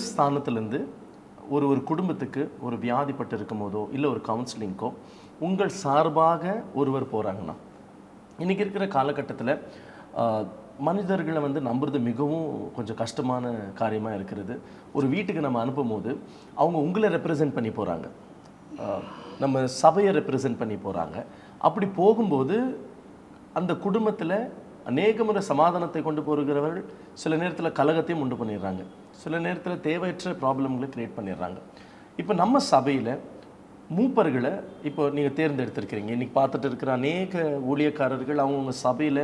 ஸ்தானத்திலேருந்து ஒரு ஒரு குடும்பத்துக்கு ஒரு வியாதிப்பட்டு இருக்கும் போதோ இல்லை ஒரு கவுன்சிலிங்க்கோ உங்கள் சார்பாக ஒருவர் போகிறாங்கன்னா, இன்றைக்கி இருக்கிற காலகட்டத்தில் மனிதர்களை வந்து நம்புறது மிகவும் கொஞ்சம் கஷ்டமான காரியமாக இருக்கிறது. ஒரு வீட்டுக்கு நம்ம அனுப்பும் போது அவங்க உங்களை ரெப்ரசன்ட் பண்ணி போகிறாங்க, நம்ம சபையை ரெப்ரசன்ட் பண்ணி போகிறாங்க. அப்படி போகும்போது அந்த குடும்பத்தில் அநேக முறை சமாதானத்தை கொண்டு போகிறவர்கள் சில நேரத்தில் கலகத்தையும் உண்டு பண்ணிடுறாங்க, சில நேரத்தில் தேவையற்ற ப்ராப்ளம்களை க்ரியேட் பண்ணிடுறாங்க. இப்போ நம்ம சபையில் மூப்பர்களை இப்போ நீங்கள் தேர்ந்தெடுத்திருக்கிறீங்க. இன்றைக்கி பார்த்துட்டு இருக்கிற அநேக ஊழியக்காரர்கள் அவங்கவுங்க சபையில்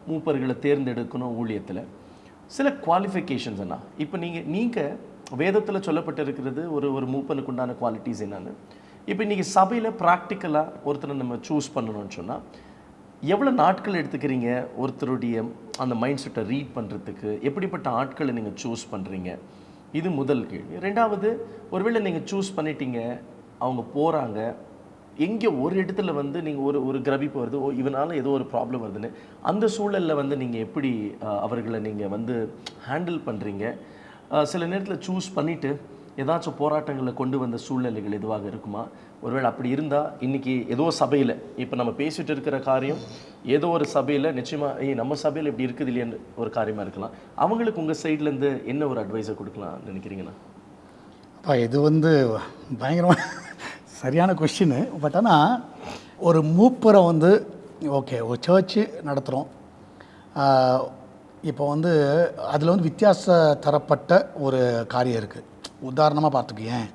மூப்பர்களை தேர்ந்தெடுக்கணும். ஊழியத்தில் சில குவாலிஃபிகேஷன்ஸ் என்ன? இப்போ நீங்கள் வேதத்தில் சொல்லப்பட்டிருக்கிறது ஒரு மூப்பனுக்கு உண்டான குவாலிட்டிஸ் என்னன்னு. இப்போ இன்றைக்கி சபையில் ப்ராக்டிக்கலாக ஒருத்தரை நம்ம சூஸ் பண்ணணும்னு சொன்னால் எவ்வளோ நாட்கள் எடுத்துக்கிறீங்க ஒருத்தருடைய அந்த மைண்ட் செட்டை ரீட் பண்ணுறதுக்கு? எப்படிப்பட்ட ஆட்களை நீங்கள் சூஸ் பண்ணுறீங்க? இது முதல் கேள்வி. ரெண்டாவது, ஒருவேளை நீங்கள் சூஸ் பண்ணிட்டீங்க, அவங்க போகிறாங்க, எங்கே ஒரு இடத்துல வந்து நீங்கள் ஒரு கிரபிப்பு வருது, இவனால் ஏதோ ஒரு ப்ராப்ளம் வருதுன்னு, அந்த சூழலில் வந்து நீங்கள் எப்படி அவர்களை நீங்கள் வந்து ஹேண்டில் பண்ணுறீங்க? சில நேரத்தில் சூஸ் பண்ணிவிட்டு ஏதாச்சும் போராட்டங்களை கொண்டு வந்த சூழ்நிலைகள் எதுவாக இருக்குமா? ஒருவேளை அப்படி இருந்தால் இன்றைக்கி ஏதோ சபையில் இப்போ நம்ம பேசிகிட்டு இருக்கிற காரியம் ஏதோ ஒரு சபையில் நிச்சயமாக நம்ம சபையில் இப்படி இருக்குது இல்லையான்னு ஒரு காரியமாக இருக்கலாம். அவங்களுக்கு உங்கள் சைட்லேருந்து என்ன ஒரு அட்வைஸை கொடுக்கலாம் நினைக்கிறீங்கண்ணா? அப்பா, இது வந்து பயங்கரமாக சரியான கொஸ்டின். பட் ஆனால் ஒரு மூப்பரை வந்து ஓகே, ஒரு சர்ச்சு நடத்துகிறோம். இப்போ வந்து அதில் வந்து வித்தியாச தரப்பட்ட ஒரு காரியம் இருக்குது. உதாரணமாக பார்த்துக்கேன்,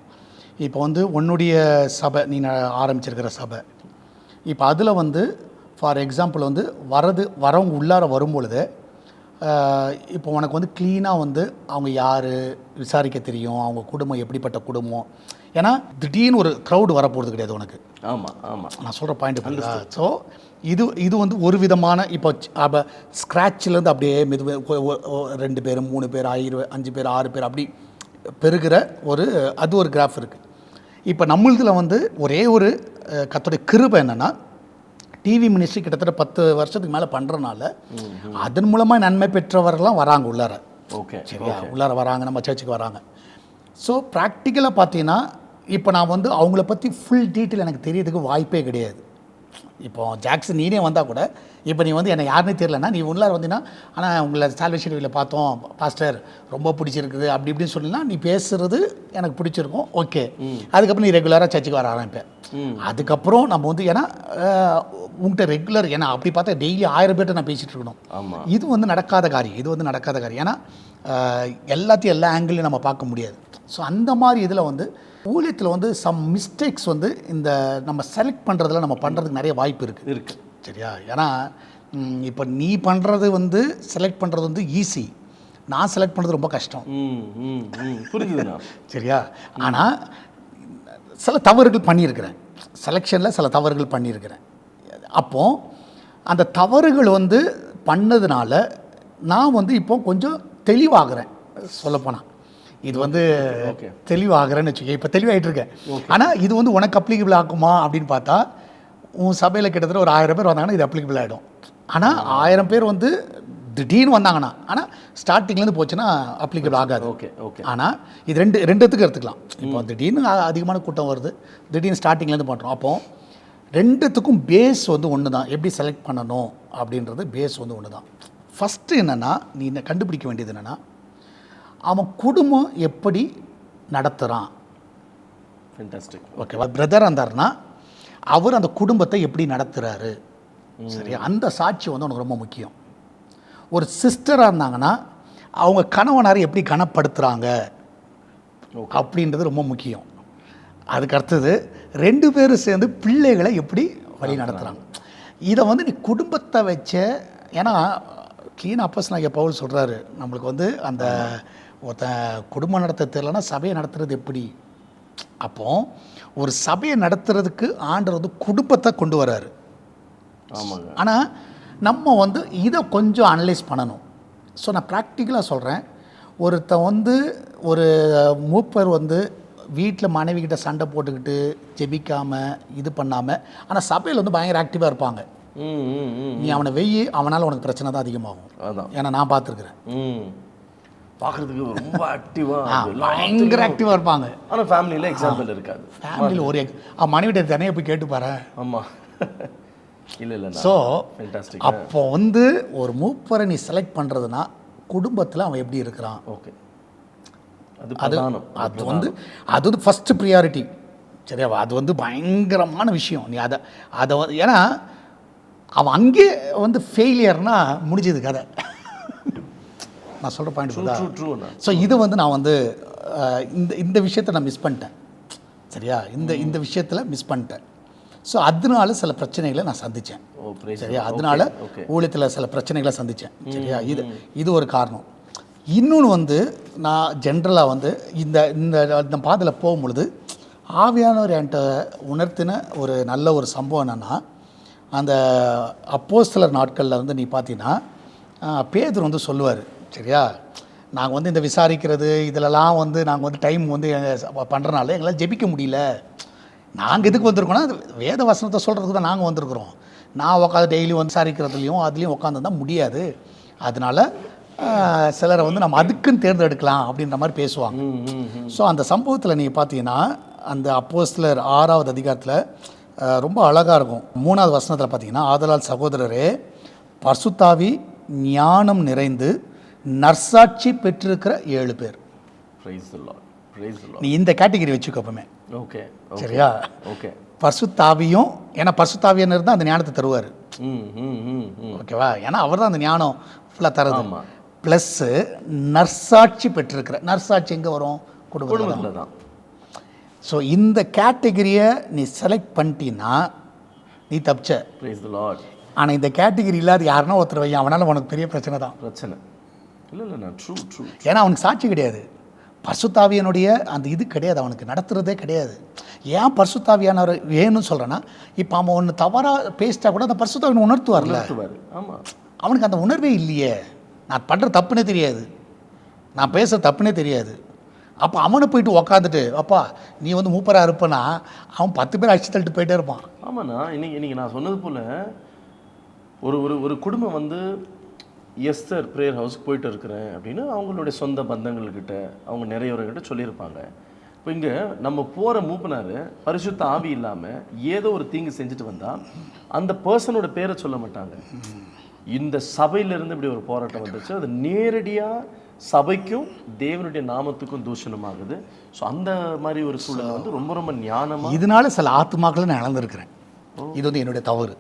இப்போ வந்து உன்னுடைய சபை, நீ ஆரம்பிச்சிருக்கிற சபை, இப்போ அதில் வந்து ஃபார் எக்ஸாம்பிள் வந்து வரவங்க உள்ளார வரும்பொழுது இப்போ உனக்கு வந்து க்ளீனாக வந்து அவங்க யார் விசாரிக்க தெரியும், அவங்க குடும்பம் எப்படிப்பட்ட குடும்பம். ஏன்னா திடீர்னு ஒரு க்ரௌடு வரப்போகிறது கிடையாது உனக்கு. ஆமாம் ஆமாம், நான் சொல்கிற பாயிண்ட் புரியுதா? ஸோ இது வந்து ஒரு விதமான இப்போ ஸ்க்ராட்சிலேருந்து அப்படியே மெது 2 பேர் 3 பேர் 5 பேர் 6 பேர் அப்படி பெருகிற அது ஒரு கிராஃப் இருக்குது. இப்போ நம்மளதில் வந்து ஒரே ஒரு கர்த்தருடைய கிருபை என்னென்னா, டிவி மினிஸ்ட்ரி கிட்டத்தட்ட 10 வருஷத்துக்கு மேலே பண்ணுறனால அதன் மூலமாக நன்மை பெற்றவர்கள்லாம் வராங்க உள்ளார. ஓகே, சரியா? உள்ளார வராங்க, நம்ம சர்ச்சுக்கு வராங்க. ஸோ ப்ராக்டிக்கலாக பார்த்தீங்கன்னா இப்போ நான் வந்து அவங்கள பற்றி ஃபுல் டீட்டெயில் எனக்கு தெரியறதுக்கு வாய்ப்பே கிடையாது. இப்போ ஜாக்சன் நீனே வந்தால் கூட இப்போ நீ வந்து என்னை யாருன்னே தெரியலன்னா, நீ உள்ளார வந்தீங்கன்னா, ஆனால் உங்களை சால்வேஷன் டிவியில் பார்த்தோம் பாஸ்டர், ரொம்ப பிடிச்சிருக்குது அப்படி இப்படின்னு சொன்னீங்கன்னா, நீ பேசுகிறது எனக்கு பிடிச்சிருக்கும், ஓகே. அதுக்கப்புறம் நீ ரெகுலராக சர்ச்சுக்கு வர ஆரம்பிப்பேன். அதுக்கப்புறம் நம்ம வந்து ஏன்னா உங்கள்கிட்ட ரெகுலர், ஏன்னா அப்படி பார்த்தா டெய்லி 1000 பேர்கிட்ட நான் பேசிகிட்டு இருக்கணும். இது வந்து நடக்காத காரியம். ஏன்னா எல்லாத்தையும் எல்லா ஆங்கிளையும் நம்ம பார்க்க முடியாது. ஸோ அந்த மாதிரி இதில் வந்து ஊழியத்தில் வந்து சம் மிஸ்டேக்ஸ் வந்து இந்த நம்ம செலக்ட் பண்ணுறதுல நம்ம பண்ணுறதுக்கு நிறைய வாய்ப்பு இருக்குது. சரியா? ஏன்னா இப்போ நீ பண்ணுறது வந்து செலக்ட் பண்ணுறது வந்து ஈஸி, நான் செலக்ட் பண்ணுறது ரொம்ப கஷ்டம். புரிஞ்சுதுண்ணா? சரியா? ஆனால் சில தவறுகள் பண்ணியிருக்கிறேன், செலெக்ஷனில் சில தவறுகள் பண்ணியிருக்கிறேன். அப்போது அந்த தவறுகள் வந்து பண்ணதுனால நான் வந்து இப்போ கொஞ்சம் தெளிவாகிறேன். சொல்லப்போனால் இது வந்து தெளிவாகிறேன்னு வச்சுக்கோ. இப்போ தெளிவாகிட்டு இருக்கேன். ஆனால் இது வந்து உனக்கு அப்ளிகபிள் ஆகுமா அப்படின்னு பார்த்தா, உன் சபையில் கிட்டத்தட்ட ஒரு 1000 பேர் வந்தாங்கன்னா இது அப்ளிகபிள் ஆகிடும். ஆனால் 1000 பேர் வந்து திடீர்னு வந்தாங்கன்னா, ஆனால் ஸ்டார்டிங்லேருந்து போச்சுன்னா அப்ளிகபிள் ஆகாது. ஆனால் இது ரெண்டுத்துக்கும் எடுத்துக்கலாம். இப்போ திடீர்னு அதிகமான கூட்டம் வருது, திடீர்னு ஸ்டார்டிங்லேருந்து பண்ணுறோம். அப்போது ரெண்டுத்துக்கும் பேஸ் வந்து ஒன்று தான். எப்படி செலக்ட் பண்ணணும் அப்படின்றது பேஸ் வந்து ஒன்று தான். ஃபஸ்ட்டு என்னென்னா, நீ என்ன கண்டுபிடிக்க வேண்டியது என்னென்னா, அவன் குடும்பம் எப்படி நடத்துகிறான். ஃபேண்டாஸ்டிக். ஓகேவா? பிரதராக இருந்தாருன்னா அவர் அந்த குடும்பத்தை எப்படி நடத்துகிறாரு. சரியா? அந்த சாட்சி வந்து உனக்கு ரொம்ப முக்கியம். ஒரு சிஸ்டராக இருந்தாங்கன்னா அவங்க கணவனாரை எப்படி கனப்படுத்துகிறாங்க அப்படின்றது ரொம்ப முக்கியம். அதுக்கு அடுத்தது 2 பேரும் சேர்ந்து பிள்ளைகளை எப்படி வழி நடத்துகிறாங்க. இதை வந்து நீ குடும்பத்தை வச்ச, ஏன்னா க்ளீன் அப்போஸ்தலனாகிய பவுல் சொல்கிறாரு, நம்மளுக்கு வந்து அந்த குடும்பம் நடத்த தெரியலன்னா சபையை நடத்துறது எப்படி. அப்போ ஒரு சபையை நடத்துறதுக்கு ஆண்டவர் வந்து குடும்பத்தை கொண்டு வராரு. ஆனால் நம்ம வந்து இதை கொஞ்சம் அனலைஸ் பண்ணணும். ஸோ நான் ப்ராக்டிக்கலாக சொல்கிறேன், ஒருத்தன் வந்து ஒரு மூப்பர் வந்து வீட்டில் மனைவிக்கிட்ட சண்டை போட்டுக்கிட்டு ஜெபிக்காமல் இது பண்ணாமல், ஆனால் சபையில் வந்து பயங்கர ஆக்டிவாக இருப்பாங்க. நீ அவனை வெய்யி, அவனால் உனக்கு பிரச்சனை தான் அதிகமாகும். ஏன்னா நான் பார்த்துருக்குறேன். பார்க்குறதுக்கு ரொம்ப ஆக்டிவா பயங்கர ஆக்டிவாக இருப்பாங்க. ஆனால் ஃபேமிலியில் எக்ஸாம்பிள் இருக்காது. ஃபேமிலியில் ஒரு மனைவிட்ட தனியாக போய் கேட்டு பாரு. ஆமாம். இல்லை ஸோ ஃபேண்டாஸ்டிக். அப்போ வந்து ஒரு மூப்பரை நீ செலக்ட் பண்ணுறதுனா குடும்பத்தில் அவன் எப்படி இருக்கிறான், ஓகே, அது அது வந்து ஃபஸ்ட்டு ப்ரியாரிட்டி. சரியா? அது வந்து பயங்கரமான விஷயம். நீ அதை ஏன்னா அவன் அங்கே வந்து ஃபெயிலியர்னா முடிஞ்சது கதை. நான் சொல்கிற பாயிண்ட் ட்ரூ. ஸோ இது வந்து நான் வந்து இந்த விஷயத்தை நான் மிஸ் பண்ணிட்டேன். சரியா? இந்த விஷயத்தில் மிஸ் பண்ணிட்டேன். ஸோ அதனால சில பிரச்சனைகளை நான் சந்தித்தேன். சரியா? அதனால ஊழியத்தில் சில பிரச்சனைகளை சந்தித்தேன். சரியா? இது ஒரு காரணம். இன்னொன்று வந்து நான் ஜென்ரலாக வந்து இந்த பாதையில் போகும்பொழுது ஆவியானவர் என்கிட்ட உணர்த்தின ஒரு நல்ல ஒரு சம்பவம் என்னென்னா, அந்த அப்போஸ்தலர் நாட்களில் வந்து நீ பார்த்தீங்கன்னா பேதுரு வந்து சொல்லுவார். சரியா? நாங்கள் வந்து இந்த விசாரிக்கிறது இதிலலாம் வந்து நாங்கள் வந்து டைம் வந்து பண்ணுறனால எங்களால் ஜெபிக்க முடியல. நாங்கள் எதுக்கு வந்திருக்கோன்னா வேத வசனத்தை சொல்கிறதுக்கு தான் நாங்கள் வந்திருக்கிறோம். நான் உட்காந்து டெய்லியும் வந்து விசாரிக்கிறதுலையும் அதுலேயும் உட்காந்துருந்தால் முடியாது. அதனால் சிலரை வந்து நம்ம அதுக்குன்னு தேர்ந்தெடுக்கலாம் அப்படின்ற மாதிரி பேசுவாங்க. ஸோ அந்த சம்பவத்தில் நீங்கள் பார்த்தீங்கன்னா அந்த அப்போஸ்தலர் 6வது அதிகாரத்தில் ரொம்ப அழகாக இருக்கும். 3வது வசனத்தில் பார்த்தீங்கன்னா, ஆதலால் சகோதரரே பரிசுத்தாவி ஞானம் நிறைந்து நற்சாட்சி பெற்றிருக்கிற 7 பேர். நீ இந்த கேட்டகரி வச்சுக்கோ எப்பவுமே. ஓகே, சரியா? ஓகே. பரிசுத்தாவியும், ஏன்னா பரிசுத்தாவியனர் இருந்தால் அந்த ஞானத்தை தருவார். ஓகேவா? ஏன்னா அவர் தான் அந்த ஞானம் ஃபுல்லாக தருது. ப்ளஸ்ஸு நற்சாட்சி பெற்றிருக்கிற, நற்சாட்சி எங்கே வரும்? குடும்பத்தில் தான். ஸோ இந்த கேட்டகரியை நீ செலக்ட் பண்ணிட்டீன்னா நீ தப்பிச்ச. ஆனால் இந்த கேட்டகரி இல்லாத யாருன்னா ஒருத்தர் வையன், அவனால் உனக்கு பெரிய பிரச்சனை தான். பிரச்சனை இல்லை. ட்ரூ. ஏன்னா அவனுக்கு சாட்சி கிடையாது. பரிசுத்தாவியனுடைய அந்த இது கிடையாது, அவனுக்கு நடத்துகிறதே கிடையாது. ஏன் பரிசுத்தாவியானவர் வேணும்னு சொல்கிறேன்னா, இப்போ அவன் ஒன்று தவறாக பேசிட்டா கூட அந்த பரிசுத்தாவியன் உணர்த்துவார்ல. ஆமாம். அவனுக்கு அந்த உணர்வே இல்லையே. நான் பண்ணுற தப்புனே தெரியாது, நான் பேசுகிற தப்புனே தெரியாது. அப்போ அவனை போயிட்டு உக்காந்துட்டு அப்பா நீ வந்து மூப்பராக இருப்பேன்னா அவன் 10 பேர் அடிச்சு தள்ளிட்டு போயிட்டே இருப்பான். ஆமாண்ணா. இன்னைக்கு நான் சொன்னது போல் ஒரு குடும்பம் வந்து எஸ்தர் ப்ரேயர் ஹவுஸ்க்கு போயிட்டு இருக்கிறேன் அப்படின்னு அவங்களுடைய சொந்த பந்தங்கள்கிட்ட அவங்க நிறையவர்கிட்ட சொல்லியிருப்பாங்க. இப்போ இங்கே நம்ம போகிற மூப்பனார் பரிசுத்த ஆவி இல்லாமல் ஏதோ ஒரு தீங்கு செஞ்சுட்டு வந்தால் அந்த பர்சனோட பேரை சொல்ல மாட்டாங்க. இந்த சபையிலிருந்து இப்படி ஒரு போராட்டம் வந்துச்சு, அது நேரடியாக சபைக்கும் தேவனுடைய நாமத்துக்கும் தூஷணமாகுது. ஸோ அந்த மாதிரி ஒரு சூழலை வந்து ரொம்ப ரொம்ப ஞானமாக, இதனால சில ஆத்மாக்களை நான் இழந்திருக்கிறேன். இது வந்து என்னுடைய தவறு,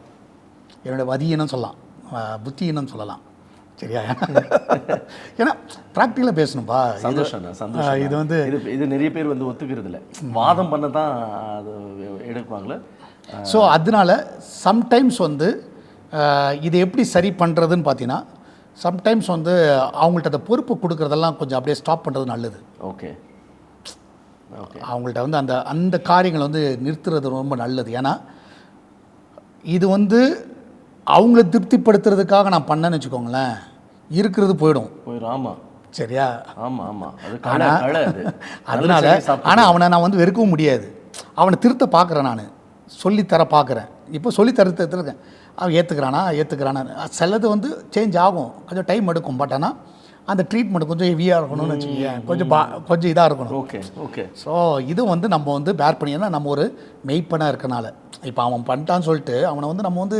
என்னுடைய வதியினம் சொல்லலாம், புத்தியினம் சொல்லலாம். சரியா? ஏன்னா ப்ராக்டிக்கலாக பேசணும்பா. சந்தோஷம். இது வந்து இது நிறைய பேர் வந்து ஒத்துக்கிறது இல்லை, வாதம் பண்ண தான் அது எடுப்பாங்களே. ஸோ அதனால சம்டைம்ஸ் வந்து இதை எப்படி சரி பண்ணுறதுன்னு பார்த்தீங்கன்னா, சம்டைம்ஸ் வந்து அவங்கள்ட்ட அந்த பொறுப்பு கொடுக்குறதெல்லாம் கொஞ்சம் அப்படியே ஸ்டாப் பண்ணுறது நல்லது. ஓகே. அவங்கள்ட்ட வந்து அந்த காரியங்களை வந்து நிறுத்துறது ரொம்ப நல்லது. ஏன்னா இது வந்து அவங்கள திருப்திப்படுத்துறதுக்காக நான் பண்ணேன்னு வச்சுக்கோங்களேன், இருக்கிறது போயிடும். ஆமாம். சரியா? ஆமாம். அதனால ஆனால் அவனை நான் வந்து வெறுக்கவும் முடியாது. அவனை திருத்த பார்க்குறேன், நான் சொல்லித்தர பார்க்குறேன். இப்போ சொல்லித்தரத்துருக்கேன். அவன் ஏற்றுக்கிறானா சிலது வந்து சேஞ்ச் ஆகும், கொஞ்சம் டைம் எடுக்கும். பட் ஆனால் அந்த ட்ரீட்மெண்ட் கொஞ்சம் ஹெவியாக இருக்கணும்னு வச்சுக்கோங்க, கொஞ்சம் இதாக இருக்கணும். ஓகே. ஸோ இது வந்து நம்ம வந்து பேர் பண்ணினா நம்ம ஒரு மெய்ப்பனாக இருக்கனால, இப்போ அவன் பண்ணிட்டான்னு சொல்லிட்டு அவனை வந்து நம்ம வந்து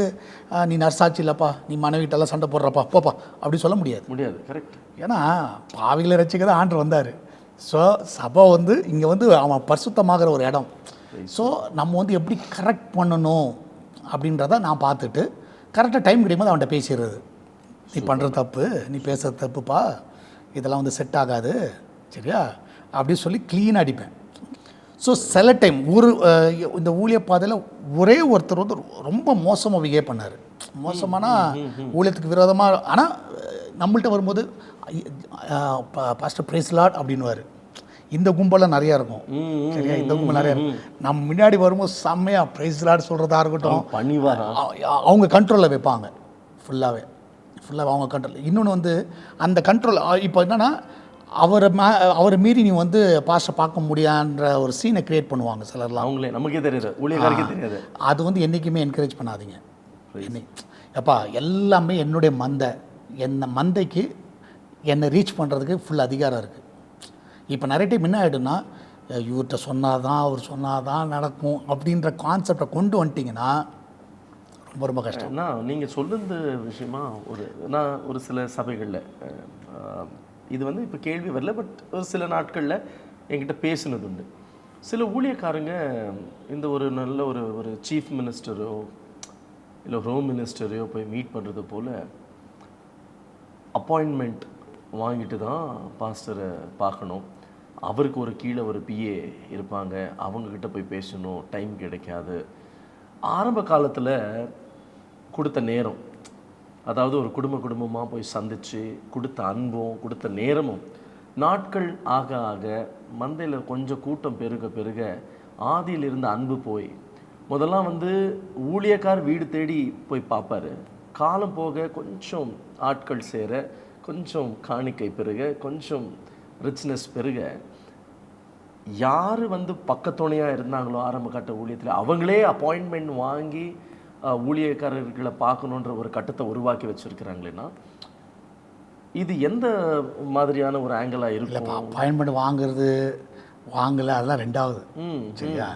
நீ நர்சாட்சி இல்லைப்பா, நீ மனைவிட்டெல்லாம் சண்டை போடுறப்பா போப்பா அப்படி சொல்ல முடியாது. கரெக்ட். ஏன்னா பாவிகளை ரசிக்க தான் ஆண்டு வந்தார். ஸோ சபை வந்து இங்கே வந்து அவன் பரிசுத்தமாகிற ஒரு இடம். ஸோ நம்ம வந்து எப்படி கரெக்ட் பண்ணணும் அப்படின்றத நான் பார்த்துட்டு கரெக்டாக டைம் கிடைக்கும்போது அவன்கிட்ட பேசிடுறது. நீ பண்ணுற தப்பு, நீ பேசுகிற தப்புப்பா, இதெல்லாம் வந்து செட் ஆகாது, சரியா அப்படின்னு சொல்லி க்ளீனாக அடிப்பேன். ஸோ சில டைம் இந்த ஊழிய பாதையில் ஒரே ஒருத்தர் வந்து ரொம்ப மோசமாக பிஹேவ் பண்ணார். மோசமானா ஊழியத்துக்கு விரோதமாக, ஆனால் நம்மள்கிட்ட வரும்போது பாஸ்டர் பிரைஸ் லார்ட் அப்படின்னுவார். இந்த கும்பலாம் நிறையா இருக்கும். சரியா? இந்த கும்பல் நிறையா இருக்கும். நம்ம முன்னாடி வரும்போது செம்மையாக பிரைஸ் லார்ட் சொல்கிறதா இருக்கட்டும், அவங்க கண்ட்ரோலில் வைப்பாங்க. ஃபுல்லாக அவங்க கண்ட்ரோல். இன்னொன்று வந்து அந்த கண்ட்ரோல் இப்போ என்னென்னா அவரை மீறி நீ வந்து பாஸ்டர் பார்க்க முடியான்ற ஒரு சீனை க்ரியேட் பண்ணுவாங்க சிலர்லாம். அவங்களே நமக்கே தெரியாது. அது வந்து என்றைக்குமே என்கரேஜ் பண்ணாதீங்க. எப்பா எல்லாமே என்னுடைய மந்தைக்கு என்னை ரீச் பண்ணுறதுக்கு ஃபுல் அதிகாரம் இருக்குது. இப்போ நிறைய டைம் என்ன ஆகிடும்னா, இவர்கிட்ட சொன்னாதான் அவர் சொன்னாதான் நடக்கும் அப்படின்ற கான்செப்டை கொண்டு வந்துட்டிங்கன்னா ரொம்ப ரொம்ப கஷ்டம். நீங்கள் சொல்லுந்த விஷயமா நான் ஒரு சில சபைகளில் இது வந்து இப்போ கேள்வி வரல, பட் ஒரு சில நாட்களில் என்கிட்ட பேசினது உண்டு. சில ஊழியக்காரங்க இந்த ஒரு நல்ல ஒரு சீஃப் மினிஸ்டரோ இல்லை ஹோம் மினிஸ்டரையோ போய் மீட் பண்ணுறது போல் அப்பாயின்மெண்ட் வாங்கிட்டு தான் பாஸ்டரை பார்க்கணும், அவருக்கு ஒரு கீழே ஒரு பிஏ இருப்பாங்க, அவங்கக்கிட்ட போய் பேசணும், டைம் கிடைக்காது. ஆரம்ப காலத்தில் கொடுத்த நேரம், அதாவது ஒரு குடும்பமாக போய் சந்தித்து கொடுத்த அன்பும் கொடுத்த நேரமும் நாட்கள் ஆக ஆக மந்தையில் கொஞ்சம் கூட்டம் பெருக ஆதியில் இருந்த அன்பு போய், முதல்லாம் வந்து ஊழியக்கார் வீடு தேடி போய் பார்ப்பாரு, காலம் போக கொஞ்சம் ஆட்கள் சேர, கொஞ்சம் காணிக்கை பெருக, கொஞ்சம் ரிச்னஸ் பெருக, யார் வந்து பக்கத்துணையாக இருந்தாங்களோ ஆரம்ப கட்ட ஊழியத்தில் அவங்களே அப்பாயின்மெண்ட் வாங்கி ஊழியக்காரர்களை பார்க்கணுன்ற ஒரு கட்டத்தை உருவாக்கி வச்சுருக்கிறாங்களேன்னா இது எந்த மாதிரியான ஒரு ஆங்கிளாக இருக்கும்? அப்பாயின்மெண்ட் வாங்கலை அதெல்லாம் ரெண்டாவது. சரியா?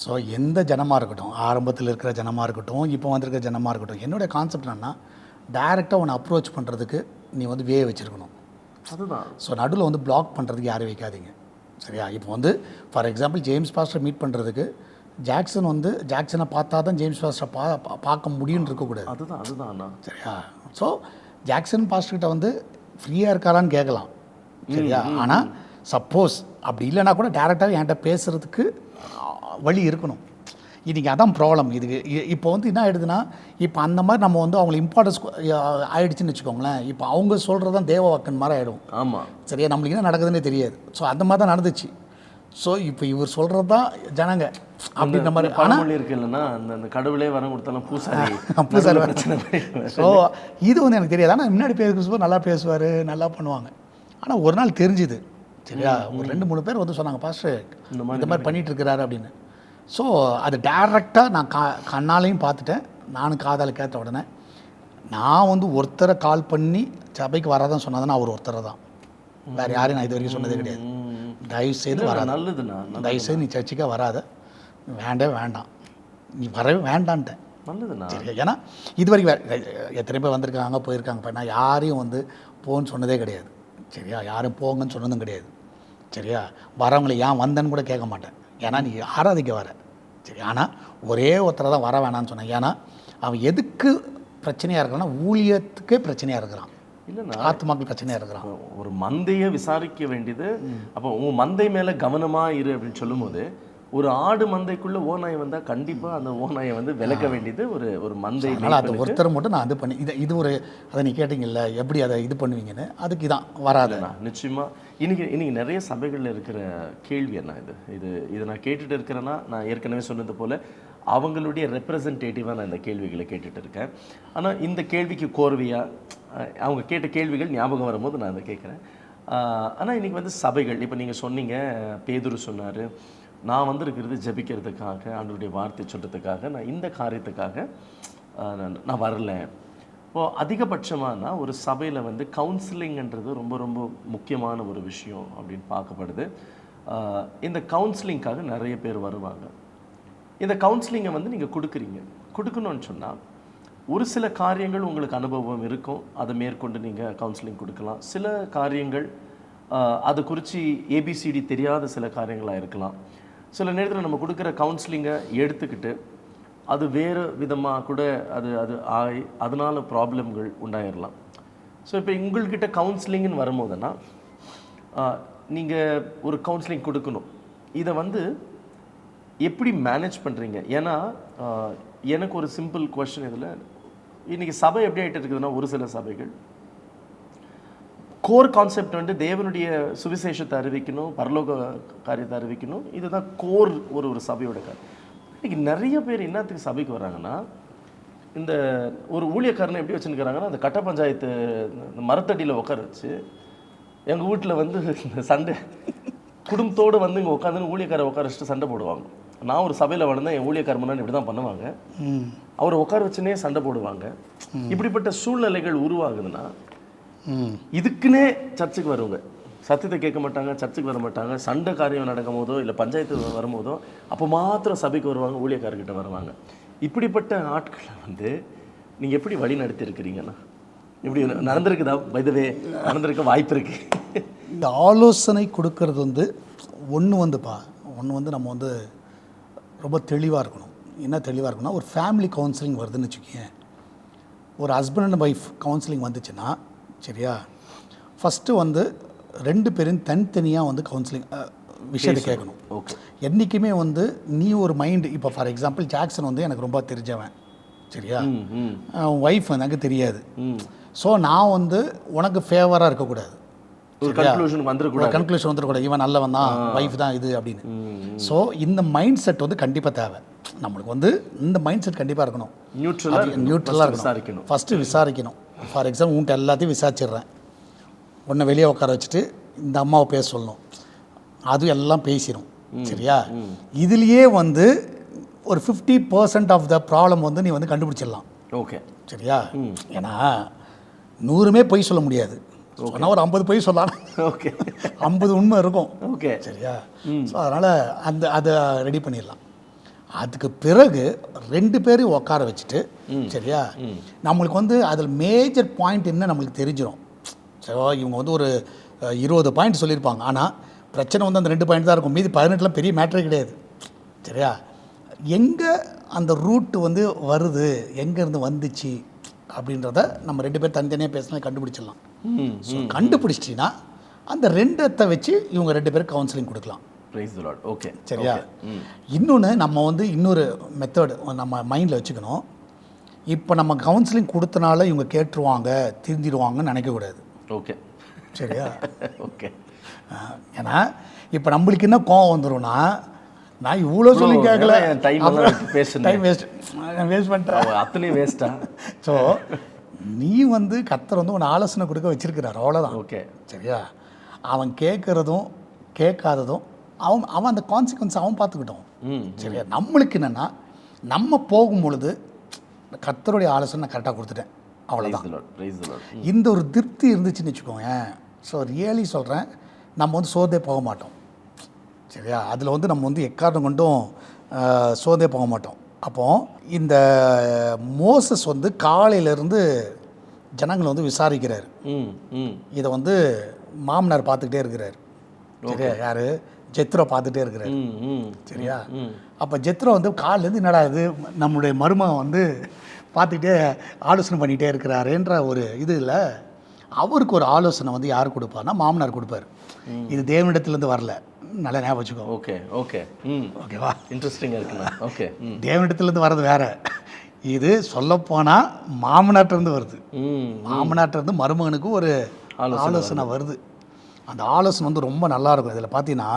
ஸோ எந்த ஜனமாக இருக்கட்டும், ஆரம்பத்தில் இருக்கிற ஜனமாக இருக்கட்டும், இப்போ வந்திருக்கிற ஜனமாக இருக்கட்டும், என்னுடைய கான்செப்ட் என்னன்னா, டைரெக்டாக உன்னை அப்ரோச் பண்ணுறதுக்கு நீ வந்து வே வச்சுருக்கணும். அதுதான். ஸோ நடுவில் வந்து பிளாக் பண்ணுறதுக்கு யாரும் வைக்காதீங்க. சரியா? இப்போ வந்து ஃபார் எக்ஸாம்பிள் ஜேம்ஸ் பாஸ்டரை மீட் பண்ணுறதுக்கு ஜாக்சனை பார்த்தா தான் ஜேம்ஸ் பாஸ்டரை பார்க்க முடியும்னு இருக்கக்கூடாது. அதுதான். சரியா? ஸோ ஜாக்சன் பாஸ்டர்கிட்ட வந்து ஃப்ரீயாக இருக்காரான்னு கேட்கலாம். சரியா? ஆனால் சப்போஸ் அப்படி இல்லைனா கூட டேரெக்டாக என்கிட்ட பேசுகிறதுக்கு வழி இருக்கணும். இன்றைக்கி அதான் ப்ராப்ளம். இதுக்கு இப்போ வந்து என்ன ஆகிடுதுன்னா, இப்போ அந்த மாதிரி நம்ம வந்து அவங்களுக்கு இம்பார்ட்டன்ஸ் ஆகிடுச்சின்னு வச்சுக்கோங்களேன். இப்போ அவங்க சொல்கிறது தான் தேவ வாக்கன் மாதிரி ஆகிடும். ஆமாம். சரியா? நம்மளுக்கு என்ன நடக்குதுன்னே தெரியாது. ஸோ அந்த மாதிரி தான் நடந்துச்சு. ஸோ இப்போ இவர் சொல்கிறது தான் ஜனங்க அப்படின்ற மாதிரி. ஆனால் இருக்கு இல்லைன்னா அந்த கடவுளே வரம் கொடுத்தாலும் பூசாரி பிரச்சனை. ஸோ இது வந்து எனக்கு தெரியாது. ஆனால் முன்னாடி பேசும்போது நல்லா பேசுவார், நல்லா பண்ணுவாங்க. ஆனால் ஒரு நாள் தெரிஞ்சுது. சரியா? ஒரு 2-3 பேர் வந்து சொன்னாங்க, பாஸ்டர் இந்த மாதிரி பண்ணிகிட்டு இருக்கிறாரு அப்படின்னு. ஸோ அது டேரெக்டாக நான் கண்ணாலையும் பார்த்துட்டேன், நானும் காதால் கேட்ட உடனே நான் வந்து ஒருத்தரை கால் பண்ணி சபைக்கு வராதான் சொன்னதுன்னா அவர் ஒருத்தரை தான், வேறு யாரையும் நான் இது வரைக்கும் சொன்னதே கிடையாது. தயவுசெய்து வராது, நல்லதுண்ணா, தயவுசெய்து நீ சர்ச்சுக்காக வராத, வேண்டாம், நீ வரவே வேண்டான்ட்டேன். நல்லதுண்ணா. சரி? ஏன்னா இது வரைக்கும் எத்தனை பேர் வந்திருக்காங்க போயிருக்காங்க, இப்போ நான் யாரையும் வந்து போன்னு சொன்னதே கிடையாது. சரியா? யாரும் போங்கன்னு சொன்னதும் கிடையாது. சரியா? வரவங்களை ஏன் வந்தேன்னு கூட கேட்க மாட்டேன், ஏன்னா நீ ஆராதிக்க வர. சரி? ஆனால் ஒரே ஒருத்தரை தான் வர வேணான்னு சொன்னேன். ஏன்னா அவன் எதுக்கு பிரச்சனையாக இருக்கிறான்னா, ஊழியத்துக்கே பிரச்சனையாக இருக்கிறான், இல்லைன்னா ஆத்மாக்கள் பிரச்சனையாக இருக்கிறான். ஒரு மந்தையை விசாரிக்க வேண்டியது. அப்போ உன் மந்தை மேலே கவனமாக இரு அப்படின்னு சொல்லும்போது, ஒரு ஆடு மந்தைக்குள்ளே ஓநாய் வந்தால் கண்டிப்பாக அந்த ஓநாயை வந்து விளக்க வேண்டியது ஒரு மந்தை. அதனால் அது ஒருத்தர் மட்டும் நான் இது பண்ணி இது ஒரு அதை நீ கேட்டிங்கல்ல எப்படி அதை இது பண்ணுவீங்கன்னு, அதுக்கு இதான் வராதுண்ணா. நிச்சயமாக இன்னைக்கு நிறைய சபைகளில் இருக்கிற கேள்வி என்ன இது நான் கேட்டுட்டு இருக்கிறேன்னா, நான் ஏற்கனவே சொன்னது போல் அவங்களுடைய ரெப்ரசன்டேட்டிவாக நான் இந்த கேள்விகளை கேட்டுட்டு இருக்கேன். ஆனால் இந்த கேள்விக்கு கோர்வையாக அவங்க கேட்ட கேள்விகள் ஞாபகம் வரும்போது நான் அதை கேட்குறேன். ஆனால் இன்றைக்கி வந்து சபைகள், இப்போ நீங்கள் சொன்னீங்க, பேதுரு சொன்னார், நான் வந்திருக்கிறது ஜெபிக்கிறதுக்காக, ஆண்டவருடைய வார்த்தை சொல்கிறதுக்காக, நான் இந்த காரியத்துக்காக நான் வரல. இப்போது அதிகபட்சமானா ஒரு சபையில் வந்து கவுன்சிலிங்ன்றது ரொம்ப ரொம்ப முக்கியமான ஒரு விஷயம் அப்படின்னு பார்க்கப்படுது. இந்த கவுன்சிலிங்காக நிறைய பேர் வருவாங்க. இந்த கவுன்சிலிங்கை வந்து நீங்கள் கொடுக்கணும்னு சொன்னால் ஒரு சில காரியங்கள் உங்களுக்கு அனுபவம் இருக்கும், அதை மேற்கொண்டு நீங்கள் கவுன்சிலிங் கொடுக்கலாம். சில காரியங்கள் அது குறித்து ஏபிசிடி தெரியாத சில காரியங்களாக இருக்கலாம். சில நேரத்தில் நம்ம கொடுக்குற கவுன்சிலிங்கை எடுத்துக்கிட்டு அது வேறு விதமாக கூட அது அதனால் ப்ராப்ளம்கள் உண்டாயிடலாம். ஸோ இப்போ உங்கள்கிட்ட கவுன்சிலிங்னு வரும்போதுன்னா நீங்கள் ஒரு கவுன்சிலிங் கொடுக்கணும். இதை வந்து எப்படி மேனேஜ் பண்ணுறீங்க? ஏன்னா எனக்கு ஒரு சிம்பிள் கொஸ்டின் இதில், இன்றைக்கி சபை எப்படி ஆகிட்டு இருக்குதுன்னா, ஒரு சில சபைகள் கோர் கான்செப்ட் வந்து தேவனுடைய சுவிசேஷத்தை அறிவிக்கணும், பரலோக காரியத்தை அறிவிக்கணும், இதுதான் கோர் ஒரு சபையோட காரியம். இன்றைக்கி நிறைய பேர் என்னத்துக்கு சபைக்கு வராங்கன்னா, இந்த ஒரு ஊழியக்காரனை எப்படி வச்சுருக்கிறாங்கன்னா, அந்த கட்ட பஞ்சாயத்து மரத்தடியில் உட்கார வச்சு, எங்கள் வீட்டில் வந்து சண்டை குடும்பத்தோடு வந்து இங்கே உட்காந்துன்னு ஊழியக்காரை உட்கார வச்சுட்டு சண்டை போடுவாங்க. நான் ஒரு சபையில் வளர்ந்தேன், என் ஊழியக்கார முன்னாடி இப்படி தான் பண்ணுவாங்க, அவரை உட்கார வச்சுனே சண்டை போடுவாங்க. இப்படிப்பட்ட சூழ்நிலைகள் உருவாகுதுன்னா இதுக்குன்னே சர்ச்சுக்கு வருவாங்க, சத்தியத்தை கேட்க மாட்டாங்க, சர்ச்சுக்கு வர மாட்டாங்க, சண்டை காரியம் நடக்கும் போதோ இல்லை பஞ்சாயத்து வரும்போதோ அப்போ மாத்திரம் சபைக்கு வருவாங்க, ஊழியக்காரர்கிட்ட வருவாங்க. இப்படிப்பட்ட ஆட்களை வந்து நீங்கள் எப்படி வழி நடத்தியிருக்கிறீங்கண்ணா? இப்படி நடந்திருக்குதா? பைதவே நடந்திருக்க வாய்ப்பு இருக்கு. இந்த ஆலோசனை கொடுக்கறது வந்து ஒன்று வந்து நம்ம வந்து ரொம்ப தெளிவாக இருக்கணும். என்ன தெளிவாக இருக்கணும்னா, ஒரு ஃபேமிலி கவுன்சிலிங் வருதுன்னு வச்சுக்கோங்க, ஒரு ஹஸ்பண்ட் அண்ட் ஒய்ஃப் கவுன்சிலிங் வந்துச்சுன்னா சரியா, ஃபஸ்ட்டு வந்து 2 பேரும் தனித்தனியாக வந்து கவுன்சிலிங் விஷயத்தை கேட்கணும். ஓகே. என்றைக்குமே வந்து நீ ஒரு மைண்டு, இப்போ ஃபார் எக்ஸாம்பிள் ஜாக்சன் வந்து எனக்கு ரொம்ப தெரிஞ்சவன் சரியா, ஒய்ஃப் வந்து எனக்கு தெரியாது. ஸோ நான் வந்து உனக்கு ஃபேவராக இருக்கக்கூடாது, ஒரு கன்க்ளூஷன் வந்துடக்கூடாது, இவன் நல்லவன் தான், ஒய்ஃப் தான் இது அப்படின்னு. ஸோ இந்த மைண்ட் செட் வந்து கண்டிப்பாக தேவை. நம்மளுக்கு வந்து இந்த மைண்ட் செட் கண்டிப்பாக இருக்கணும். நியூட்ரலாக இருக்கணும். ஃபஸ்ட்டு விசாரிக்கணும். ஃபார் எக்ஸாம்பிள் உன்ட்ட எல்லாத்தையும் விசாரிச்சிடுறேன், உன்னை வெளியே உட்கார வச்சுட்டு இந்த அம்மாவை பேச சொல்லணும், அதுவும் எல்லாம் பேசிடும் சரியா. இதுலேயே வந்து ஒரு 50% ஆஃப் த ப்ராப்ளம் வந்து நீ வந்து கண்டுபிடிச்சிடலாம். ஓகே சரியா. ஏன்னா 100மே பொய் சொல்ல முடியாது, சொன்னால் ஒரு 50 பொய் சொல்லலாம். ஓகே, 50 உண்மை இருக்கும். ஓகே சரியா. ஸோ அதனால் அதை ரெடி பண்ணிடலாம். அதுக்கு பிறகு 2 பேரையும் உட்கார வச்சுட்டு சரியா, நம்மளுக்கு வந்து அதில் மேஜர் பாயிண்ட் என்ன நம்மளுக்கு தெரிஞ்சிடும். ஸோ இவங்க வந்து ஒரு 20 பாயிண்ட் சொல்லியிருப்பாங்க, ஆனால் பிரச்சனை வந்து அந்த 2 பாயிண்ட் தான் இருக்கும், மீதி 18 பெரிய மேட்டரே கிடையாது சரியா. எங்கே அந்த ரூட்டு வந்து வருது, எங்கேருந்து வந்துச்சு அப்படின்றத நம்ம 2 பேர் தனித்தனியாக பேசினா கண்டுபிடிச்சிடலாம். ஸோ கண்டுபிடிச்சிட்டிங்கன்னா அந்த 2 வச்சு இவங்க 2 பேரும் கவுன்சிலிங் கொடுக்கலாம். ஓகே சரியா. இன்னொன்று நம்ம வந்து இன்னொரு மெத்தடு நம்ம மைண்டில் வச்சுக்கணும். இப்போ நம்ம கவுன்சிலிங் கொடுத்தனால இவங்க கேட்டுருவாங்க திருந்திடுவாங்கன்னு நினைக்கக்கூடாது. ஓகே சரியா. ஓகே. ஏன்னா இப்போ நம்மளுக்கு என்ன கோவம் வந்துடும்னா, நான் இவ்வளோ சொல்லி கேட்கல, டைம் வேஸ்ட் பண்ணிட்டேன், அத்தனையும் வேஸ்ட்டா. ஸோ நீ வந்து கர்த்தர் வந்து உன்னை ஆலோசனை கொடுக்க வச்சிருக்கிறார், அவ்வளோதான். ஓகே சரியா. அவன் கேட்குறதும் கேட்காததும் அவன் அந்த கான்சிக்வன்ஸ் அவன் பார்த்துக்கிட்டோம் சரியா. நம்மளுக்கு என்னென்னா, நம்ம போகும் பொழுது கர்த்தருடைய ஆலோசனை கரெக்டாக கொடுத்துட்டேன், அவ்வளோதான். இந்த ஒரு திருப்தி இருந்துச்சுன்னு வச்சுக்கோங்க. ஸோ ரியலி சொல்கிறேன், நம்ம வந்து சோர்ந்தே போக மாட்டோம் சரியா. அதில் வந்து நம்ம வந்து எக்காரணம் கொண்டும் சோர்ந்தே போக மாட்டோம். அப்போது இந்த மோசஸ் வந்து காலையிலேருந்து ஜனங்களை வந்து விசாரிக்கிறார். இதை வந்து மாமனார் பார்த்துக்கிட்டே இருக்கிறார் சரியா. யார்? ஜெத்ரோ பார்த்துட்டே இருக்கிறார் சரியா. அப்போ ஜெத்ரோ வந்து காலிலேருந்து என்னடா இது நம்மளுடைய மருமகன் வந்து பார்த்துக்கிட்டே ஆலோசனை பண்ணிகிட்டே இருக்கிறாருன்ற ஒரு இது இல்லை. அவருக்கு ஒரு ஆலோசனை வந்து யார் கொடுப்பார்னா மாமனார் கொடுப்பார். இது தேவனிடத்துலேருந்து வரல, நல்லா ஞாபகம் வச்சுக்கோ. ஓகே ஓகே ஓகேவா. இன்ட்ரெஸ்டிங்காக இருக்குண்ணா. ஓகே. தேவனிடத்துலேருந்து வர்றது வேற, இது சொல்லப்போனால் மாமனார்ட்டேருந்து வருது. மாமனார்ட்டேருந்து மருமகனுக்கு ஒரு ஆலோசனை வருது. அந்த ஆலோசனை வந்து ரொம்ப நல்லாயிருக்கும். இதில் பார்த்தீங்கன்னா,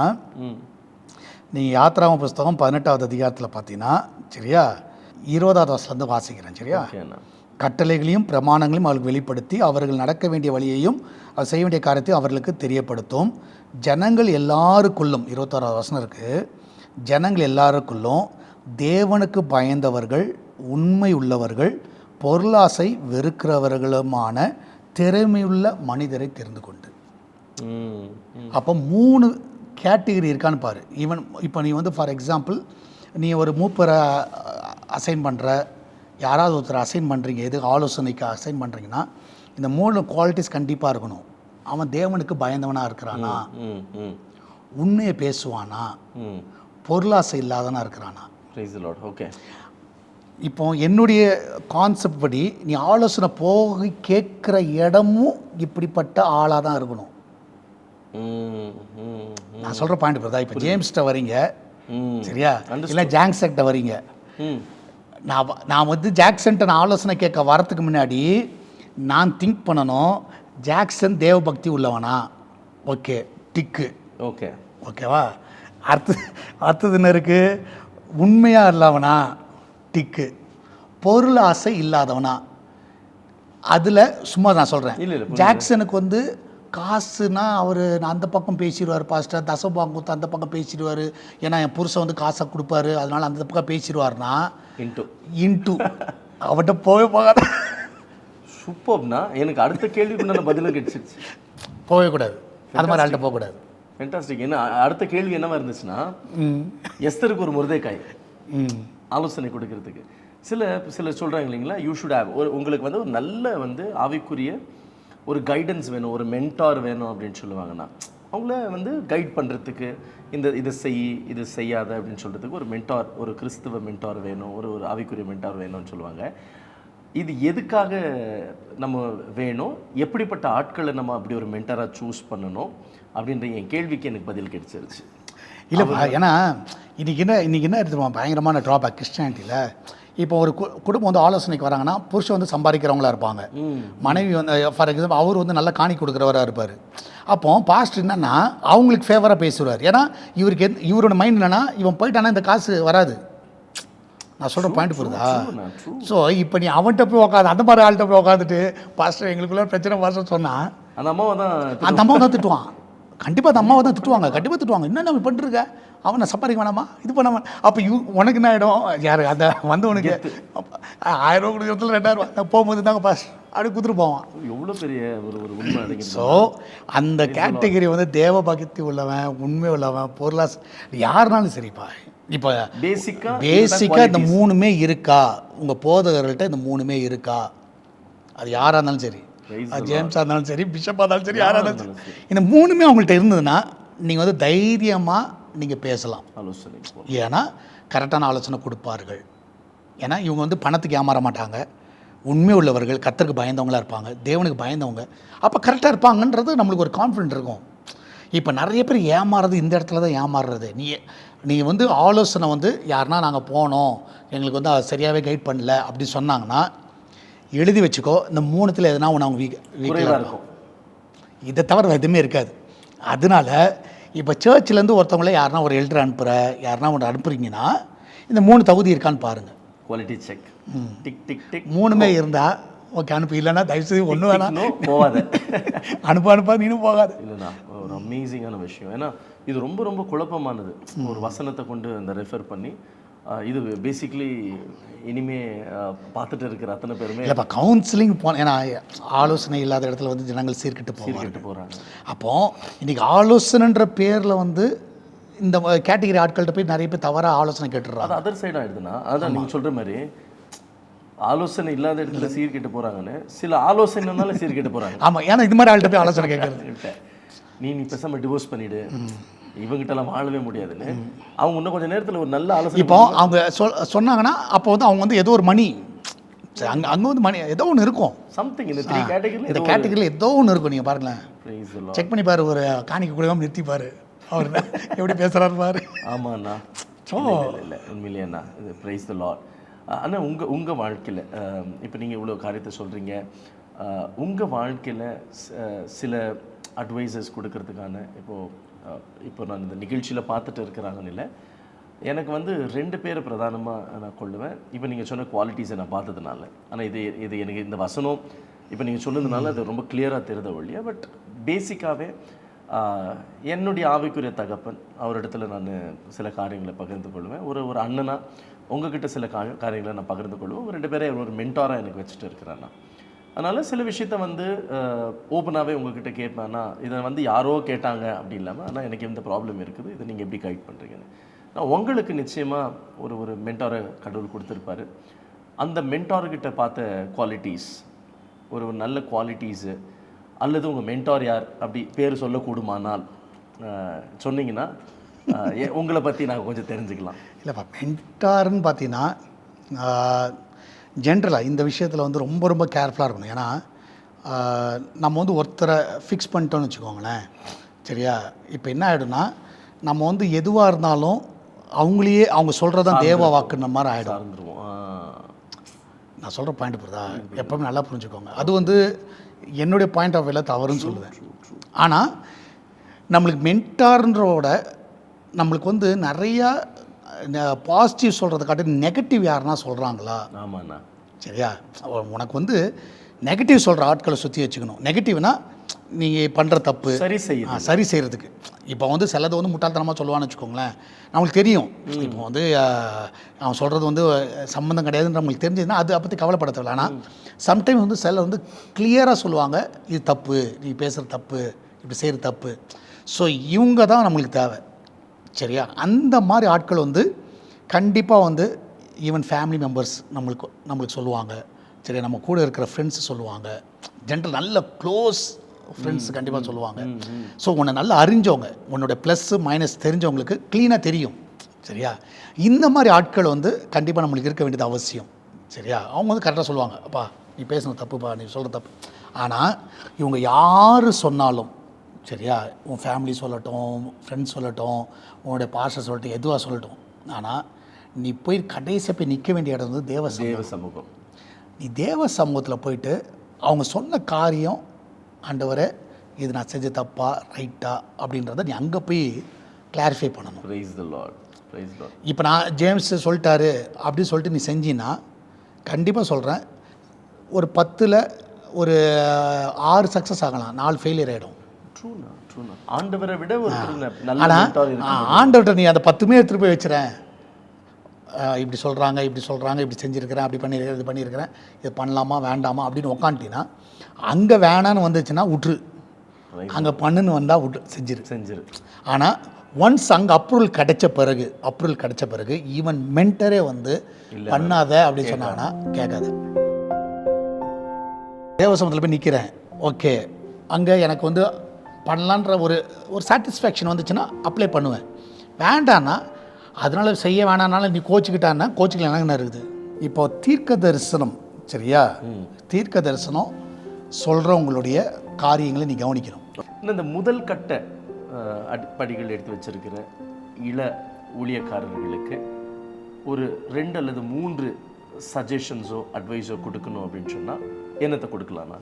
நீங்கள் யாத்ராம புஸ்தகம் 18வது அதிகாரத்தில் பார்த்தீங்கன்னா சரியா, 20வது வசனத்தை வாசிக்கிறேன் சரியா. கட்டளைகளையும் பிரமாணங்களையும் அவர்களுக்கு வெளிப்படுத்தி அவர்கள் நடக்க வேண்டிய வழியையும் அவர் செய்ய வேண்டிய காரியத்தையும் அவர்களுக்கு தெரியப்படுத்தும். ஜனங்கள் எல்லாருக்குள்ளும் 26வது வசனம் இருக்குது, ஜனங்கள் எல்லாருக்குள்ளும் தேவனுக்கு பயந்தவர்கள், உண்மை உள்ளவர்கள், பொருளாசை வெறுக்கிறவர்களுமான திறமையுள்ள மனிதரை தெரிந்து கொண்டு. அப்போ 3 கேட்டகரி இருக்கான்னு பாரு. ஈவன் இப்போ நீ வந்து ஃபார் எக்ஸாம்பிள் நீ ஒரு மூப்பரை அசைன் பண்ணுற, யாராவது ஒருத்தர் அசைன் பண்ணுறீங்க, எது ஆலோசனைக்கு அசைன் பண்ணுறீங்கன்னா, இந்த 3 குவாலிட்டிஸ் கண்டிப்பாக இருக்கணும். அவன் தேவனுக்கு பயந்தவனாக இருக்கிறானா, உண்மையை பேசுவானா, பொருளாசை இல்லாதவனாக இருக்கிறானா. ஓகே. இப்போ என்னுடைய கான்செப்ட் படி நீ ஆலோசனை போய் கேட்குற இடமும் இப்படிப்பட்ட ஆளாக தான் இருக்கணும். நான் சொல்கிற பாயிண்ட் இப்போ இப்போ ஜேம்ஸ்கிட்ட வரீங்க சரியா, இல்லை ஜாக்சன்கிட்ட வரீங்க. நான் வந்து ஜாக்சன்கிட்ட நான் ஆலோசனை கேட்க வரத்துக்கு முன்னாடி நான் திங்க் பண்ணணும், ஜாக்சன் தேவபக்தி உள்ளவனா, ஓகே டிக்கு, ஓகே ஓகேவா. அடுத்தது என்ன இருக்குது, உண்மையாக இல்லாதவனா, டிக்கு, பொருள் ஆசை இல்லாதவனா. அதில் சும்மா நான் சொல்கிறேன், ஜாக்சனுக்கு வந்து காசுனா அவர் அந்த பக்கம் பேசிடுவார், பாஸ்டர் தசபாங்குத்து அந்த பக்கம் பேசிடுவார், ஏன்னா என் புருஷன் வந்து காசை கொடுப்பாரு அதனால் அந்த பக்கம் பேசிடுவார்னா இன்ட்டு அவர்கிட்ட போகவே போகாத. சூப்பர்னா எனக்கு அடுத்த கேள்விக்குண்டான பதிலும் கிடைச்சிருச்சு. போகவே கூடாது, அது மாதிரி ஆள்கிட்ட போகக்கூடாது. ஃபென்டாஸ்டிக். என்ன அடுத்த கேள்வி என்னவா இருந்துச்சுன்னா, எஸ்தருக்கு ஒரு முருதைக்காய் ஆலோசனை கொடுக்கறதுக்கு சிலர் சொல்கிறாங்க இல்லைங்களா, யூ ஷுட் ஹேவ் உங்களுக்கு வந்து ஒரு நல்ல வந்து ஆவிக்குரிய ஒரு கைடன்ஸ் வேணும், ஒரு மென்டார் வேணும் அப்படின்னு சொல்லுவாங்கன்னா, அவங்கள வந்து கைட் பண்ணுறதுக்கு இதை இது செய்யாத அப்படின்னு சொல்கிறதுக்கு ஒரு மென்டார், ஒரு கிறிஸ்துவ மென்டார் வேணும், ஒரு ஆவிக்குரிய மென்டார் வேணும்னு சொல்லுவாங்க. இது எதுக்காக நம்ம வேணும், எப்படிப்பட்ட ஆட்களை நம்ம அப்படி ஒரு மென்டாராக சூஸ் பண்ணணும் அப்படின்ற என் கேள்விக்கு எனக்கு பதில் கிடைச்சிருச்சு. இல்லைப்பா, ஏன்னா இன்றைக்கி என்ன எடுத்துருவோம் பயங்கரமான ட்ராபேக் கிறிஸ்டியானிட்டியில். இப்போ ஒரு குடும்பம் வந்து ஆலோசனைக்கு வராங்கன்னா புருஷன் வந்து சம்பாதிக்கிறவங்களா இருப்பாங்க, மனைவி வந்து ஃபார் எக்ஸாம்பிள் அவர் வந்து நல்லா காணி கொடுக்குறவராக இருப்பார். அப்போ பாஸ்ட் என்னன்னா அவங்களுக்கு ஃபேவராக பேசுவார். ஏன்னா இவரோட மைண்ட் என்னன்னா இவன் போயிட்டானா இந்த காசு வராது. நான் சொல்கிற பாயிண்ட் புரியுதா? ஸோ இப்போ நீ அவன்கிட்ட போய் உட்காந்து அந்த மாதிரி ஆள்கிட்ட போய் உட்காந்துட்டு பாஸ்டர் எங்களுக்குள்ள பிரச்சனை பாஸ்டர் சொன்னால் அந்த அம்மாவை தான் திட்டுவான். கண்டிப்பாக அந்த அம்மாவை தான் திட்டுவாங்க, கண்டிப்பாக திட்டுவாங்க. என்ன நம்ம பண்ணிருக்க, அவனை சம்பாதிக்க வேணாமா, இது பண்ணாமா. அப்போ உனக்கு என்ன ஆகிடும், யார் அந்த வந்தவனுக்கு 1000 ரூபா கொடுக்குறதுல 2000 போகும்போது தாங்க பாஸ் அப்படி குத்துட்டு போவான். எவ்வளோ பெரிய ஒரு உண்மை. ஸோ அந்த கேட்டகரி வந்து தேவ பக்தி உள்ளவன், உண்மை உள்ளவன், பொருளாசை யாருனாலும் சரிப்பா. இப்போ பேசிக்காக இந்த 3மே இருக்கா உங்கள் போதகர்கள்ட்ட, இந்த 3மே இருக்கா, அது யாராக இருந்தாலும் சரி, ஜேம்ஸாக இருந்தாலும் சரி, பிஷப்பாக இருந்தாலும் சரி, யாராக இருந்தாலும் சரி, இந்த 3மே அவங்கள்ட்ட இருந்ததுன்னா நீங்கள் வந்து தைரியமாக நீங்கள் பேசலாம் ஆலோசனை. ஏன்னா கரெக்டான ஆலோசனை கொடுப்பார்கள். ஏன்னா இவங்க வந்து பணத்துக்கு ஏமாற மாட்டாங்க, உண்மை உள்ளவர்கள், கர்த்தருக்கு பயந்தவங்களாக இருப்பாங்க, தேவனுக்கு பயந்தவங்க, அப்போ கரெக்டாக இருப்பாங்கன்றது நம்மளுக்கு ஒரு கான்ஃபிடென்ட் இருக்கும். இப்போ நிறைய பேர் ஏமாறுறது இந்த இடத்துல தான் ஏமாறுறது. நீ வந்து ஆலோசனை வந்து யாருன்னா நாங்கள் போனோம் எங்களுக்கு வந்து சரியாகவே கைட் பண்ணல அப்படி சொன்னாங்கன்னா எழுதி வச்சுக்கோ, இந்த 3த்தில் எதுனா ஒன்று அவங்க வீக்காக இருக்கும், இதை தவிர எதுவுமே இருக்காது. அதனால இப்போ சர்ச்சிலேருந்து ஒருத்தவங்களே யாருன்னா ஒரு எல்டர் அனுப்புகிற யாருன்னா ஒன்று அனுப்புறீங்கன்னா இந்த 3 தகுதி இருக்கான்னு பாருங்கள். Quality check, tick tick tick 3மே இருந்தால் ஓகே அனுப்பு, இல்லைன்னா தயவுசெய்து ஒன்றும் வேணாம் போகாது, அனுப்பா நீனும் போகாது. இல்லைண்ணா ஒரு அமேசிங்கான விஷயம். ஏன்னா இது ரொம்ப ரொம்ப குழப்பமானது. ஒரு வசனத்தை கொண்டு அந்த ரெஃபர் பண்ணி இது பேசிக்லி இனிமே பார்த்துட்டு இருக்கிற அத்தனை பேருமே இல்லைப்பா கவுன்சிலிங் ஏன்னா ஆலோசனை இல்லாத இடத்துல வந்து ஜனங்கள் சீர்கிட்டு போகிறாங்க. அப்போது இன்றைக்கி ஆலோசனைன்ற பேரில் வந்து இந்த கேட்டகரி ஆட்கள்கிட்ட போய் நிறைய பேர் தவறாக ஆலோசனை கேட்டுடுறாங்க. அது அதர் சைடு ஆகிடுதுன்னா அதான் நீங்கள் சொல்கிற மாதிரி ஆலோசனை இல்லாத இடத்துல சீர்கெட்டு போகிறாங்கன்னு சில ஆலோசனைனால சீர்கெட்டு போகிறாங்க. ஆமாம், ஏன்னா இது மாதிரி ஆள்கிட்ட போய் ஆலோசனை கேட்குறது, நீ பேசாமல் டிவோர்ஸ் பண்ணிவிடு, இவங்ககிட்டலாம் வாழவே முடியாதுன்னு அவங்க இன்னும் கொஞ்சம் நேரத்தில் ஒரு நல்ல ஆலோசனை. இப்போ அவங்க சொன்னாங்கன்னா அப்போ வந்து அவங்க வந்து ஏதோ ஒரு மணி அங்கே வந்து மணி ஏதோ ஒன்று இருக்கும், சம்திங் இந்த கேட்டகரியில் ஏதோ ஒன்று இருக்கும். நீங்கள் பாருங்களேன், செக் பண்ணி பாரு, ஒரு காணிக்க கொடுக்காம நிறுத்திப்பார் அவர் எப்படி பேசுகிறாரு பாரு. ஆமாண்ணா, இல்லை உண்மையிலேண்ணா, இது ப்ரைஸ் தி லார்ட். ஆனால் உங்கள் வாழ்க்கையில் இப்போ நீங்கள் இவ்வளோ காரியத்தை சொல்கிறீங்க, உங்கள் வாழ்க்கையில் சில அட்வைசஸ் கொடுக்கறதுக்கான இப்போ நான் இந்த நிகழ்ச்சியில் பார்த்துட்டு இருக்கிறாங்கன்னு இல்லை, எனக்கு வந்து 2 பேரை பிரதானமாக நான் கொள்ளுவேன். இப்போ நீங்கள் சொன்ன குவாலிட்டிஸை நான் பார்த்ததுனால, ஆனால் இது எனக்கு இந்த வசனம் இப்போ நீங்கள் சொன்னதுனால அது ரொம்ப கிளியராக தெரிந்த ஒழிய, பட் பேசிக்காகவே என்னுடைய ஆவிக்குரிய தகப்பன் அவரிடத்துல நான் சில காரியங்களை பகிர்ந்து கொள்வேன். ஒரு அண்ணனாக உங்ககிட்ட சில காரியங்களை நான் பகிர்ந்து கொள்வேன். 2 பேரை ஒரு மென்டாராக எனக்கு வச்சுட்டு இருக்கிறேன்னா, அதனால் சில விஷயத்த வந்து ஓப்பனாகவே உங்ககிட்ட கேட்பேன்னா, இதை வந்து யாரோ கேட்டாங்க அப்படி இல்லாமல், ஆனால் எனக்கு இந்த ப்ராப்ளம் இருக்குது, இதை நீங்கள் எப்படி கைட் பண்ணுறீங்கன்னு. நான் உங்களுக்கு நிச்சயமாக ஒரு மென்டாரை கடவுள் கொடுத்துருப்பாரு. அந்த மென்டார்கிட்ட பார்த்த குவாலிட்டிஸ், ஒரு நல்ல குவாலிட்டிஸு, அல்லது உங்கள் மென்டார் யார் அப்படி பேர் சொல்லக்கூடுமானால் சொன்னீங்கன்னா உங்களை பற்றி நான் கொஞ்சம் தெரிஞ்சுக்கலாம். இல்லைப்பா, மென்டார்னு பார்த்தீங்கன்னா ஜென்ரலாக இந்த விஷயத்தில் வந்து ரொம்ப ரொம்ப கேர்ஃபுல்லாக இருக்கணும். ஏன்னா நம்ம வந்து ஒருத்தரை ஃபிக்ஸ் பண்ணிட்டோன்னு வச்சுக்கோங்களேன், சரியா? இப்போ என்ன ஆகிடும்னா நம்ம வந்து எதுவாக இருந்தாலும் அவங்க சொல்கிறதான் தேவ வாக்குன்ற மாதிரி ஆகிடும். நான் சொல்கிற பாயிண்ட் புரியுதா? எப்போவுமே நல்லா புரிஞ்சுக்கோங்க. அது வந்து என்னுடைய பாயிண்ட் ஆஃப் வியூவில் தவறுன்னு சொல்லுவேன். ஆனால் நம்மளுக்கு மென்டார்ன்றோட நம்மளுக்கு வந்து நிறையா பாசிட்டிவ் சொல்கிறத காட்டி நெகட்டிவ் யாருன்னா சொல்கிறாங்களா? ஆமாண்ணா, சரியா? உனக்கு வந்து நெகட்டிவ் சொல்கிற ஆட்களை சுற்றி வச்சுக்கணும். நெகட்டிவ்னா நீங்கள் பண்ணுற தப்பு சரி செய்யுது. சரி செய்கிறதுக்கு. இப்போ வந்து சிலது வந்து முட்டாள்தனமாக சொல்லுவான்னு வச்சுக்கோங்களேன், நம்மளுக்கு தெரியும். இப்போ வந்து அவன் சொல்கிறது வந்து சம்மந்தம் கிடையாதுன்னு நம்மளுக்கு தெரிஞ்சதுன்னா அதை பற்றி கவலைப்பட தேவையில்ல. ஆனால் சம்டைம் வந்து சிலர் வந்து கிளியராக சொல்லுவாங்க, இது தப்பு, நீ பேசுகிற தப்பு, இப்படி செய்கிற தப்பு. ஸோ இவங்க தான் நம்மளுக்கு தேவை. சரியா? அந்த மாதிரி ஆட்கள் வந்து கண்டிப்பாக வந்து ஈவன் ஃபேமிலி மெம்பர்ஸ் நம்மளுக்கு சொல்லுவாங்க. சரியா? நம்ம கூட இருக்கிற ஃப்ரெண்ட்ஸ் சொல்லுவாங்க. ஜென்ரல் நல்ல க்ளோஸ் ஃப்ரெண்ட்ஸ் கண்டிப்பாக சொல்லுவாங்க. ஸோ உன்னை நல்லா அறிஞ்சவங்க, உன்னோட ப்ளஸ்ஸு மைனஸ் தெரிஞ்சவங்களுக்கு க்ளீனாக தெரியும். சரியா? இந்த மாதிரி ஆட்கள் வந்து கண்டிப்பாக நம்மளுக்கு இருக்க வேண்டியது அவசியம். சரியா? அவங்க வந்து கரெக்டாக சொல்லுவாங்க, அப்பா நீ பேசுன தப்புப்பா, நீ சொல்கிற தப்பு. ஆனால் இவங்க யார் சொன்னாலும், சரியா, உன் ஃபேமிலி சொல்லட்டும், ஃப்ரெண்ட்ஸ் சொல்லட்டும், உன்னுடைய பாஸ்டர் சொல்லட்டும், எதுவாக சொல்லட்டும், ஆனால் நீ போய் கடைசியாக போய் நிற்க வேண்டிய இடம் வந்து தேவ சமூகம். நீ தேவ சமூகத்தில் போயிட்டு அவங்க சொன்ன காரியம், ஆண்டவரே இது நான் செஞ்ச தப்பா ரைட்டா அப்படின்றத நீ அங்கே போய் கிளாரிஃபை பண்ணணும். Praise the Lord. Praise the Lord. இப்போ நான் ஜேம்ஸ் சொல்லிட்டாரு அப்படின்னு சொல்லிட்டு நீ செஞ்சின்னா கண்டிப்பாக சொல்கிறேன், ஒரு 10ல் ஒரு 6 சக்ஸஸ் ஆகலாம், 4 ஃபெயிலியர் ஆகிடும். ட்ரூனா. ஆண்டவரை விட ஒரு நல்ல ஆனால் mentor இருக்கு. ஆண்டவர்கிட்ட நீ அந்த 10மே எடுத்துகிட்டு போய் வச்சுறேன், இப்படி சொல்கிறாங்க, இப்படி செஞ்சுருக்கிறேன், அப்படி பண்ணியிருக்கிறேன், இது பண்ணியிருக்கிறேன், இது பண்ணலாமா வேண்டாமா அப்படின்னு உக்காந்துட்டின்னா, அங்கே வேணான்னு வந்துச்சுன்னா விட்ரு, அங்கே பண்ணுன்னு வந்தால் விட்டு செஞ்சிரு. ஆனால் ஒன்ஸ் அங்கே அப்ரூவல் கிடைச்ச பிறகு ஈவன் மென்டரே வந்து பண்ணாத அப்படின்னு சொன்னாங்கன்னா கேட்காது. தேவசமத்தில் போய் நிற்கிறேன், ஓகே, அங்கே எனக்கு வந்து பண்ணலான்ற ஒரு சாட்டிஸ்ஃபேக்ஷன் வந்துச்சுன்னா அப்ளை பண்ணுவேன். வேண்டான்னா அதனால் செய்ய வேணானாலும் நீ கோச்சிக்கிட்டான்னா கோச்சிக்கலாம் என்ன இருக்குது. இப்போ தீர்க்க தரிசனம், சரியா, தீர்க்க தரிசனம் சொல்கிறவங்களுடைய காரியங்களை நீ கவனிக்கணும். இந்த முதல் கட்ட படிகள் எடுத்து வச்சிருக்கிற இள ஊழியக்காரர்களுக்கு ஒரு 2 அல்லது 3 சஜஷன்ஸோ அட்வைஸோ கொடுக்கணும் அப்படின்னு சொன்னால் என்னத்தை கொடுக்கலாம்? நான்